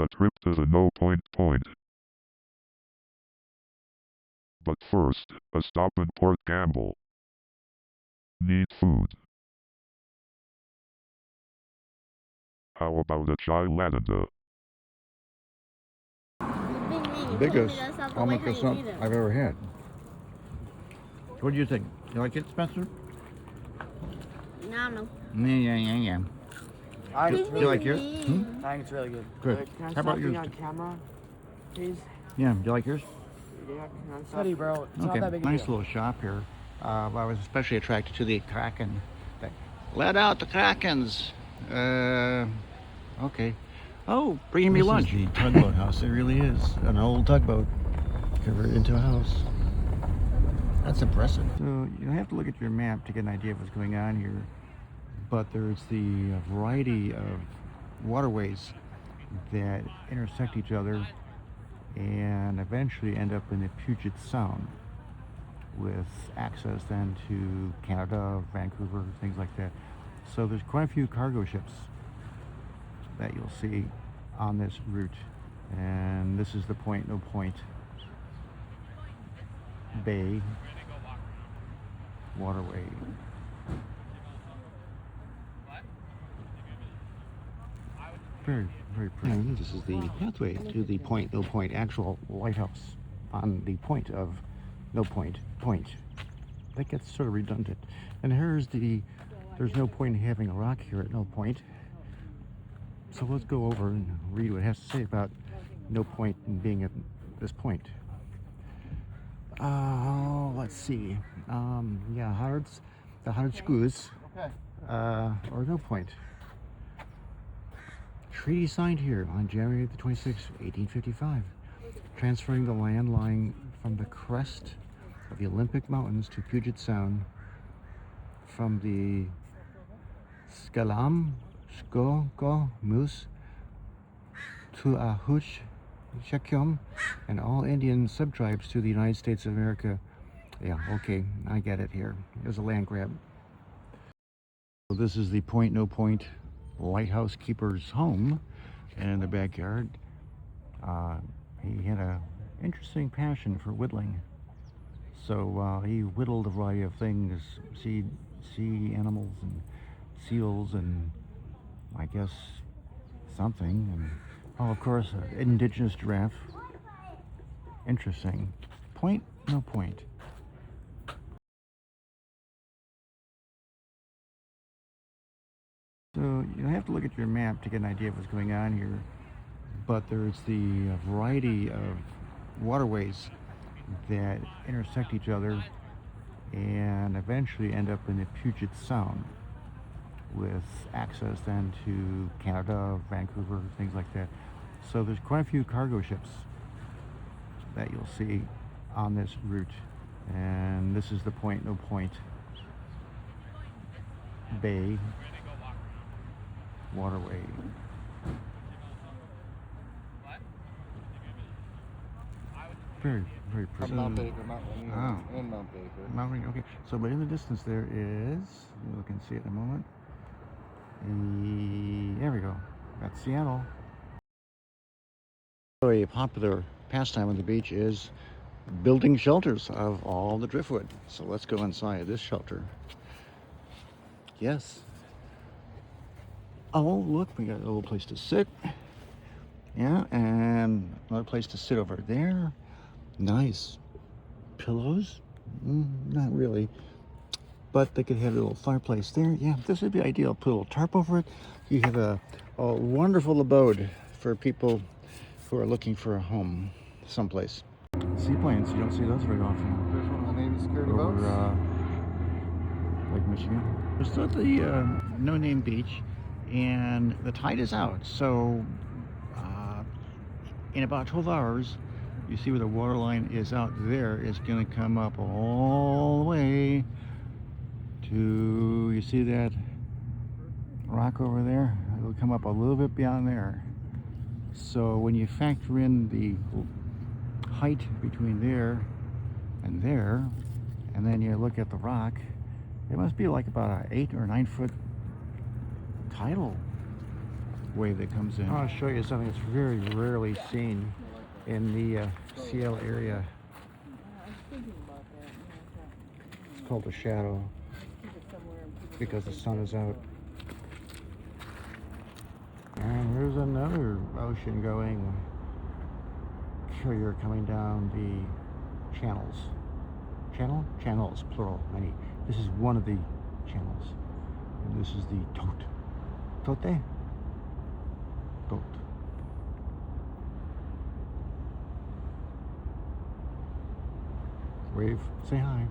A trip to the no point point. But first, a stop in Port Gamble. Need food. How about a chai ladder? Biggest omelet croissant I've ever had. What do you think? You like it, Spencer? No. Yeah. Do you like yours? I think it's really good. Good. Can I How about stop yours? being on camera, please? Yeah, do you like yours? Yeah, can I stop? Steady, bro. It's not Okay, that big a nice deal. little shop here. I was especially attracted to the Kraken. Let out the Krakens! Okay. Oh, bringing me lunch. This is the tugboat house. It really is an old tugboat converted into a house. That's impressive. So you have to look at your map to get an idea of what's going on here. But there's the variety of waterways that intersect each other and eventually end up in the Puget Sound with access then to Canada, Vancouver, things like that. So there's quite a few cargo ships that you'll see on this route, and this is the Point No Point Bay waterway. Very, very pretty. And this is the pathway to the Point No Point actual lighthouse on the point of No Point Point. That gets sort of redundant. And there's no point in having a rock here at No Point. So let's go over and read what it has to say about no point in being at this point. Let's see. Yeah, the Hardschoos, or no point. Treaty signed here on January the 26th, 1855, transferring the land lying from the crest of the Olympic Mountains to Puget Sound from the Skalam Skogo Moose to Ahush Shekum and all Indian subtribes to the United States of America. Yeah, okay, I get it here. There's a land grab. So this is the Point No Point lighthouse keeper's home, and in the backyard he had a interesting passion for whittling. So he whittled a variety of things, sea animals and seals and I guess something, and oh, of course, an indigenous giraffe. Interesting. Point No Point. So you have to look at your map to get an idea of what's going on here. But there's the variety of waterways that intersect each other and eventually end up in the Puget Sound with access then to Canada, Vancouver, things like that. So there's quite a few cargo ships that you'll see on this route, and this is the Point No Point Bay waterway. Very, very pretty. Mount Baker, Mount Rainier, Oh. and Mount Baker. Mount Rainier, okay. So, but in the distance there is, you can see it in a moment. There we go. That's Seattle. A popular pastime on the beach is building shelters of all the driftwood. So let's go inside this shelter. Yes. Oh, look, we got a little place to sit. Yeah, and another place to sit over there. Nice. Pillows? Not really. But they could have a little fireplace there. Yeah, this would be ideal. Put a little tarp over it. You have a wonderful abode for people who are looking for a home someplace. Seaplanes, you don't see those very often. There's one of the Navy security Over boats. Lake Michigan. We're still at the no-name beach, and the tide is out. So in about 12 hours, you see where the water line is out there. It's going to come up all the way to, you see that rock over there? It'll come up a little bit beyond there. So when you factor in the height between there, and then you look at the rock, it must be like about an 8 or 9 foot tidal wave that comes in. I want to show you something that's very rarely seen in the Seattle area. It's called a shadow because the sun is out. And there's another ocean going carrier coming down the channels. Channels, plural, many. This is one of the channels. And this is the tote. Tote? Tote. Wave, say hi.